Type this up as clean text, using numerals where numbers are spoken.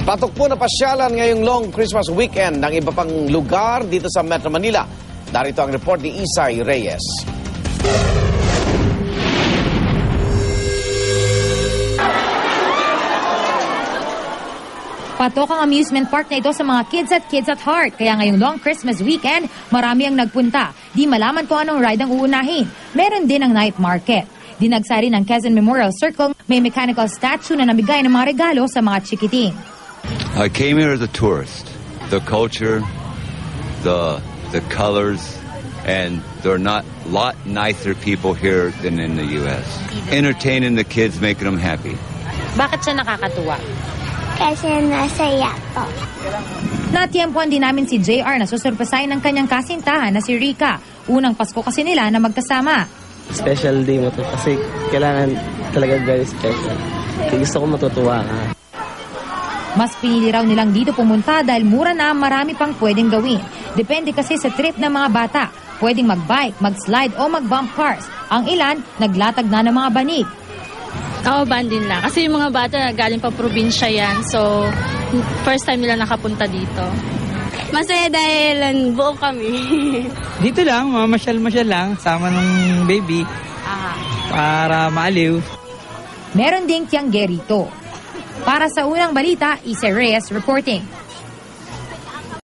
Patok po na pasyalan ngayong long Christmas weekend ng iba pang lugar dito sa Metro Manila. Narito ang report ni Isay Reyes. Patok ang amusement park na ito sa mga kids at heart. Kaya ngayong long Christmas weekend, marami ang nagpunta. Di malaman kung anong ride ang uunahin. Meron din ang night market. Dinagsari ng Quezon Memorial Circle, may mechanical statue na namigay ng mga regalo sa mga chikiting. I came here as a tourist. The culture, the colors, and there are not a lot nicer people here than in the U.S. Entertaining the kids, making them happy. Bakit siya nakakatuwa? Kasi nasaya po. Natyempuan din namin si JR na susurpresahin ng kanyang kasintahan na si Rika. Unang Pasko kasi nila na magkasama. Special day mo to kasi kailangan talaga very special. Kaya gusto ko matutuwa ka. Mas pinili raw nilang dito pumunta dahil mura na marami pang pwedeng gawin. Depende kasi sa trip ng mga bata. Pwedeng mag-bike, mag-slide o mag-bump cars. Ang ilan, naglatag na ng mga banig. Ako, bandin lang. Kasi yung mga bata galing pa probinsya yan. So, first time nila nakapunta dito. Masaya dahil buo kami. Dito lang, mamasyal-masyal lang, sama ng baby, para maaliw. Meron ding Tiangge rito. Para sa unang balita, Isay Reyes reporting.